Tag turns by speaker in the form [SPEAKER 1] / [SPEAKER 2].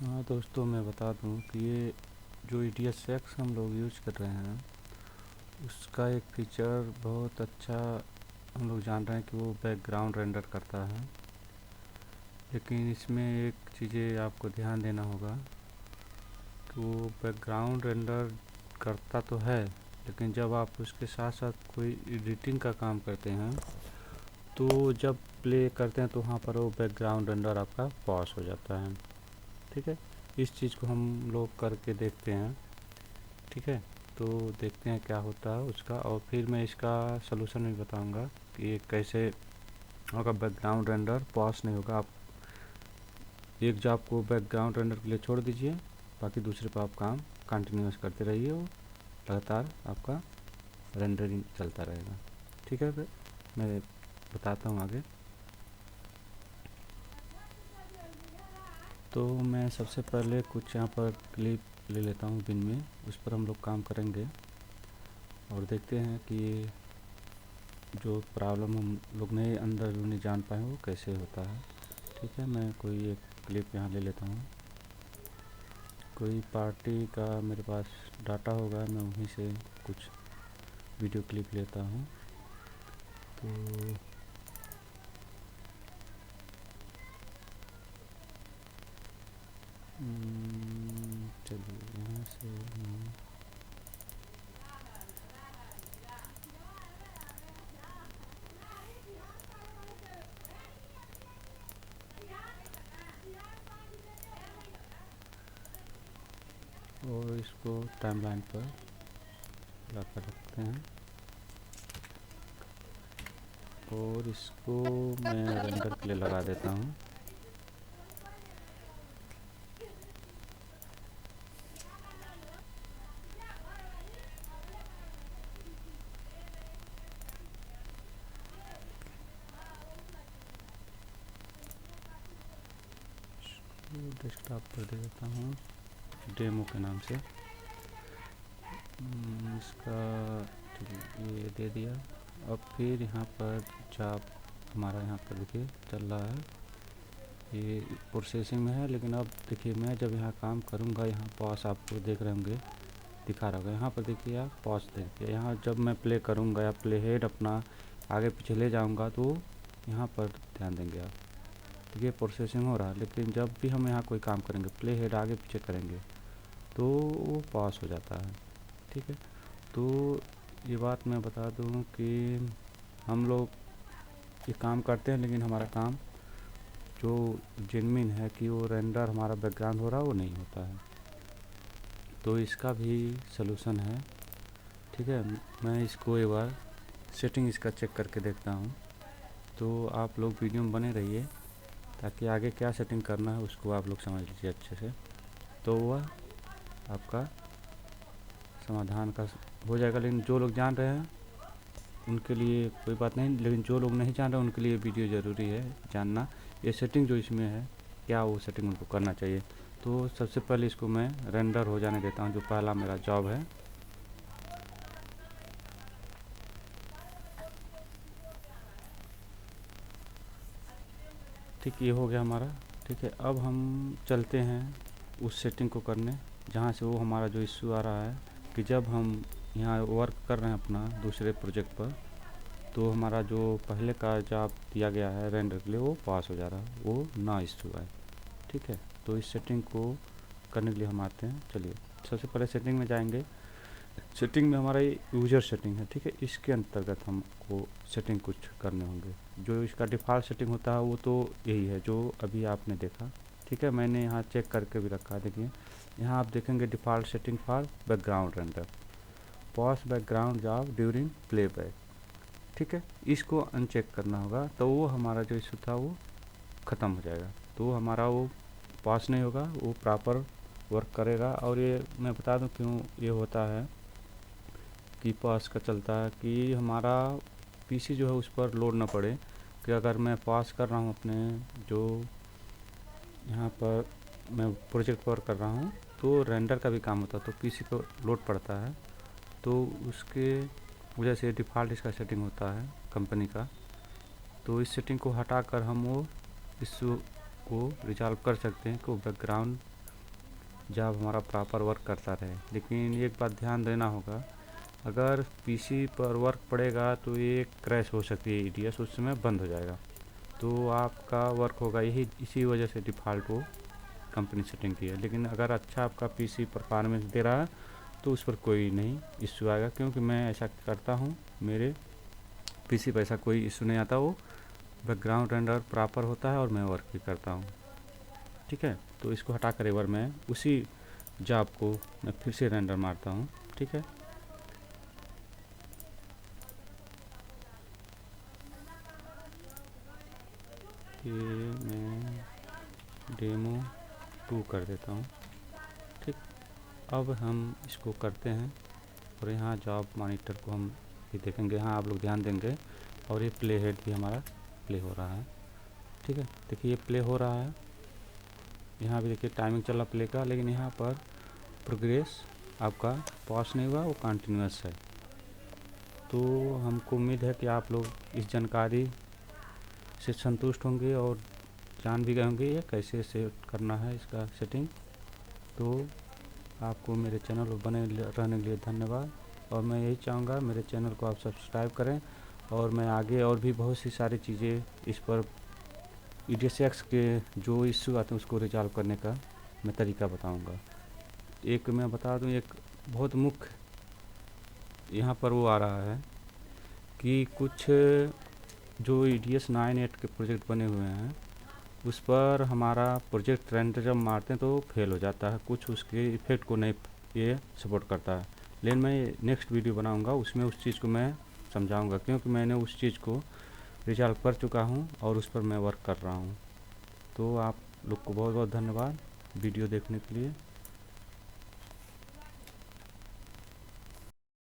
[SPEAKER 1] हाँ दोस्तों, मैं बता दूं कि ये जो EDSX हम लोग यूज कर रहे हैं उसका एक फीचर बहुत अच्छा हम लोग जान रहे हैं कि वो बैकग्राउंड रेंडर करता है। लेकिन इसमें एक चीज़ें आपको ध्यान देना होगा कि वो बैकग्राउंड रेंडर करता तो है, लेकिन जब आप उसके साथ साथ कोई एडिटिंग का काम करते हैं तो जब प्ले करते हैं तो वहाँ पर वो बैकग्राउंड रेंडर आपका पॉज हो जाता है। ठीक है, इस चीज़ को हम लोग करके देखते हैं। ठीक है, तो देखते हैं क्या होता है उसका, और फिर मैं इसका सलूशन भी बताऊंगा कि ये कैसे आपका बैकग्राउंड रेंडर पॉज नहीं होगा। आप एक जॉब को बैकग्राउंड रेंडर के लिए छोड़ दीजिए, बाकी दूसरे पर आप काम कंटिन्यूस करते रहिए और लगातार आपका रेंडरिंग चलता रहेगा। ठीक है, फिर मैं बताता हूँ आगे। तो मैं सबसे पहले कुछ यहाँ पर क्लिप ले लेता हूँ बिन में, उस पर हम लोग काम करेंगे और देखते हैं कि जो प्रॉब्लम हम लोग नहीं अंदर नहीं जान पाए वो कैसे होता है। ठीक है, मैं कोई एक क्लिप यहाँ ले लेता हूँ। कोई पार्टी का मेरे पास डाटा होगा, मैं वहीं से कुछ वीडियो क्लिप लेता हूँ। तो चलिए यहाँ से और इसको टाइमलाइन पर ला कर रखते हैं और इसको मैं रेंडर के लिए लगा देता हूँ। डेस्कटॉप पर दे देता हूँ डेमो के नाम से। इसका ये दे दिया। अब फिर यहाँ पर जॉब हमारा यहाँ पर देखिए चल रहा है, ये प्रोसेसिंग में है। लेकिन अब देखिए मैं जब यहाँ काम करूँगा, यहाँ पॉज आपको देख रहे होंगे दिखा रहा होगा। यहाँ पर देखिए आप पॉज देखिए, यहाँ जब मैं प्ले करूँगा या प्ले हेड अपना आगे पीछे ले जाऊँगा तो यहाँ पर ध्यान देंगे आप, देखिए प्रोसेसिंग हो रहा है। लेकिन जब भी हम यहाँ कोई काम करेंगे, प्ले हेड आगे पीछे करेंगे तो वो पॉज हो जाता है। ठीक है, तो ये बात मैं बता दूँ कि हम लोग ये काम करते हैं, लेकिन हमारा काम जो जेन्युइन है कि वो रेंडर हमारा बैकग्राउंड हो रहा है वो नहीं होता है। तो इसका भी सलूशन है। ठीक है, मैं इसको एक बार सेटिंग इसका चेक करके देखता हूँ। तो आप लोग वीडियो में बने रहिए ताकि आगे क्या सेटिंग करना है उसको आप लोग समझ लीजिए अच्छे से, तो वह आपका समाधान का हो जाएगा। लेकिन जो लोग जान रहे हैं उनके लिए कोई बात नहीं, लेकिन जो लोग नहीं जान रहे उनके लिए वीडियो ज़रूरी है जानना, ये सेटिंग जो इसमें है क्या वो सेटिंग उनको करना चाहिए। तो सबसे पहले इसको मैं रेंडर हो जाने देता हूँ, जो पहला मेरा जॉब है। ठीक, ये हो गया हमारा। ठीक है, अब हम चलते हैं उस सेटिंग को करने जहाँ से वो हमारा जो इश्यू आ रहा है कि जब हम यहाँ वर्क कर रहे हैं अपना दूसरे प्रोजेक्ट पर, तो हमारा जो पहले का जॉब दिया गया है रेंडर के लिए वो पास हो जा रहा है, वो ना इश्यू है। ठीक है, तो इस सेटिंग को करने के लिए हम आते हैं। चलिए सबसे पहले सेटिंग में जाएंगे। सेटिंग में हमारा ये यूज़र सेटिंग है। ठीक है, इसके अंतर्गत हमको सेटिंग कुछ करने होंगे। जो इसका डिफ़ॉल्ट सेटिंग होता है वो तो यही है जो अभी आपने देखा। ठीक है, मैंने यहाँ चेक करके भी रखा है। देखिए यहाँ आप देखेंगे default setting for background render, pause background job during playback. ठीक है, इसको अनचेक करना होगा तो वो हमारा जो इशू था वो ख़त्म हो जाएगा। तो हमारा वो पास नहीं होगा, वो प्रॉपर वर्क करेगा। और ये मैं बता दूं क्यों ये होता है कि पास का चलता है कि हमारा पीसी जो है उस पर लोड ना पड़े। कि अगर मैं पास कर रहा हूँ अपने जो यहाँ पर मैं प्रोजेक्ट पर कर रहा हूँ तो रेंडर का भी काम होता है, तो पीसी को लोड पड़ता है। तो उसके वजह से डिफ़ॉल्ट इसका सेटिंग होता है कंपनी का। तो इस सेटिंग को हटाकर हम वो इशू को रिजॉल्व कर सकते हैं कि बैकग्राउंड जॉब हमारा प्रॉपर वर्क करता रहे। लेकिन एक बात ध्यान देना होगा, अगर पीसी पर वर्क पड़ेगा तो ये क्रैश हो सकती है, EDS उस समय बंद हो जाएगा, तो आपका वर्क होगा। यही इसी वजह से डिफ़ॉल्ट वो कंपनी सेटिंग की है। लेकिन अगर अच्छा आपका पीसी परफॉर्मेंस दे रहा है तो उस पर कोई नहीं इश्यू आएगा, क्योंकि मैं ऐसा करता हूँ, मेरे पीसी पर ऐसा कोई इश्यू नहीं आता। वो बैकग्राउंड रेंडर प्रॉपर होता है और मैं वर्क भी करता हूँ। ठीक है, तो इसको हटा कर एक बार मैं उसी जॉब को मैं फिर से रेंडर मारता हूँ। ठीक है, ये मैं डेमो 2 कर देता हूँ। ठीक, अब हम इसको करते हैं और यहाँ जॉब मॉनिटर को हम ये देखेंगे। हाँ, आप लोग ध्यान देंगे, और ये प्ले हेड भी हमारा प्ले हो रहा है। ठीक है, देखिए ये प्ले हो रहा है, यहाँ भी देखिए टाइमिंग चल रहा प्ले का, लेकिन यहाँ पर प्रोग्रेस आपका पॉज नहीं हुआ, वो कंटिन्यूस है। तो हमको उम्मीद है कि आप लोग इस जानकारी से संतुष्ट होंगे और जान भी गए होंगे ये कैसे सेट करना है इसका सेटिंग। तो आपको मेरे चैनल पर बने रहने के लिए धन्यवाद, और मैं यही चाहूँगा मेरे चैनल को आप सब्सक्राइब करें, और मैं आगे और भी बहुत सी सारी चीज़ें इस पर EDSX के जो इश्यू आते हैं उसको रिजॉल्व करने का मैं तरीका बताऊँगा। एक मैं बता दूँ, एक बहुत मुख्य यहाँ पर वो आ रहा है कि कुछ जो EDS 9.8 के प्रोजेक्ट बने हुए हैं उस पर हमारा प्रोजेक्ट रेंडर जब मारते हैं तो फेल हो जाता है, कुछ उसके इफ़ेक्ट को नहीं ये सपोर्ट करता है। लेकिन मैं नेक्स्ट वीडियो बनाऊंगा, उसमें उस चीज़ को मैं समझाऊंगा, क्योंकि मैंने उस चीज़ को रिजॉल्व कर चुका हूं और उस पर मैं वर्क कर रहा हूं। तो आप लोग को बहुत बहुत धन्यवाद वीडियो देखने के लिए।